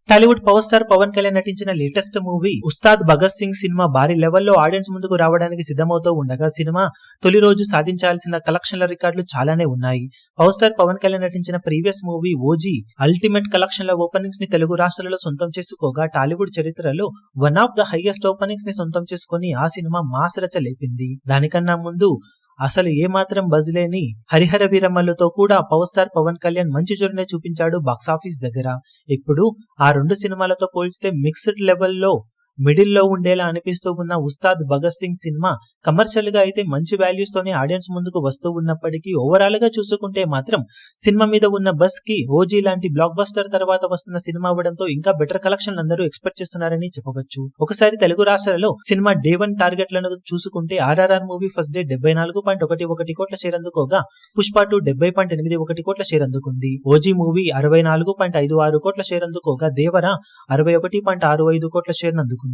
Tollywood power star Pawan Kalyan నటించిన latest movie Ustaad Bhagat Singh cinema భారీ లెవెల్లో ఆడియన్స్ ముందుకు రావడానికి సిద్ధమవుతూ ఉండగా సినిమా తొలి రోజు సాధించాల్సిన కలెక్షన్ల రికార్డులు చాలానే ఉన్నాయి. పవర్ స్టార్ పవన్ కళ్యాణ్ నటించిన ప్రీవియస్ మూవీ ఓజీ అల్టిమేట్ కలెక్షన్ల ఓపెనింగ్స్ ని తెలుగు రాష్ట్రాలలో సొంతం చేసుకోగా టాలీవుడ్ చరిత్రలో one of the highest openings ని సొంతం చేసుకుని ఆ సినిమా మాస్ రచ లేపింది. దానికన్నా ముందు అసలు ఏమాత్రం బజ్ లేని హరిహర వీరమల్లుతో కూడా పవర్ స్టార్ పవన్ కళ్యాణ్ మంచి జోరునే చూపించాడు బాక్సాఫీస్ దగ్గర. ఇప్పుడు ఆ రెండు సినిమాలతో పోల్చితే మిక్స్డ్ లెవెల్లో మిడిల్ లో ఉండేలా అనిపిస్తూ ఉన్న ఉస్తాద్ భగత్ సింగ్ సినిమా కమర్షియల్ గా అయితే మంచి వాల్యూస్ తోనే ఆడియన్స్ ముందుకు వస్తూ ఉన్నప్పటికీ ఓవరాల్ గా చూసుకుంటే మాత్రం సినిమా మీద ఉన్న బస్ కి ఓజీ లాంటి బ్లాక్ బస్టర్ తర్వాత వస్తున్న సినిమా అవ్వడంతో ఇంకా బెటర్ కలెక్షన్ అందరూ ఎక్స్పెక్ట్ చేస్తున్నారని చెప్పవచ్చు. ఒకసారి తెలుగు రాష్ట్రాలలో సినిమా డే 1 టార్గెట్లను చూసుకుంటే ఆర్ఆర్ఆర్ మూవీ ఫస్ట్ డే 74.11 కోట్ల షేర్ అందుకోగా పుష్ప 2 70.81 కోట్ల షేర్ అందుకుంది. ఓజీ మూవీ 64.56 కోట్ల షేర్ అందుకోగా దేవర 61.65 కోట్ల షేర్ అందుకుంది.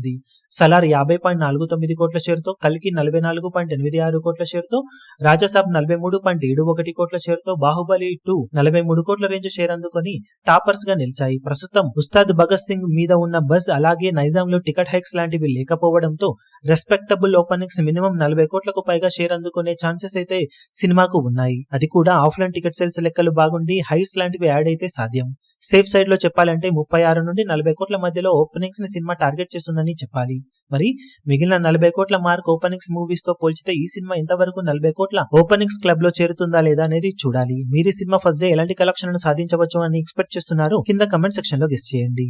సలార్ 50.49 కోట్ల షేర్ తో, కల్కి 44.86 కోట్ల షేర్ తో, రాజాసాబ్ 43.71 కోట్ల షేర్ తో, బాహుబలి 2 43 కోట్ల రేంజ్ షేర్ అందుకొని టాపర్స్ గా నిలిచాయి. ప్రస్తుతం ఉస్తాద్ భగత్ సింగ్ మీద ఉన్న బజ్ అలాగే నైజాంలో టికెట్ హైక్స్ లాంటివి లేకపోవడంతో రెస్పెక్టబుల్ ఓపెనింగ్స్ మినిమం 40 కోట్లకు పైగా షేర్ అందుకునే ఛాన్సెస్ అయితే సినిమాకు ఉన్నాయి. అది కూడా ఆఫ్లైన్ టికెట్ సేల్స్ లెక్కలు బాగుండి హైస్ లాంటివి యాడ్ అయితే సాధ్యం. సేఫ్ సైడ్ లో చెప్పాలంటే 36 నుండి 40 కోట్ల మధ్యలో ఓపెనింగ్స్ ని సినిమా టార్గెట్ చేస్తుందని చెప్పాలి. మరి మిగిలిన 40 కోట్ల మార్క్ ఓపెనింగ్స్ మూవీస్ తో పోల్చితే ఈ సినిమా ఇంతవరకు 40 కోట్ల ఓపెనింగ్స్ క్లబ్ లో చేరుతుందా లేదా అనేది చూడాలి. మీరు సినిమా ఫస్ట్ డే ఎలాంటి కలెక్షన్ సాధించవచ్చు అని ఎక్స్పెక్ట్ చేస్తున్నారు కింద కమెంట్ సెక్షన్ లో గెస్ చేయండి.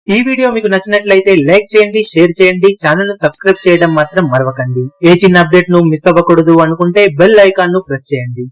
ఈ వీడియో మీకు నచ్చినట్లయితే లైక్ చేయండి, షేర్ చేయండి, ఛానల్ ను సబ్స్క్రైబ్ చేయడం మాత్రం మరవకండి. ఏ చిన్న అప్డేట్ ను మిస్ అవ్వకూడదు అనుకుంటే బెల్ ఐకాన్ ను ప్రెస్ చేయండి.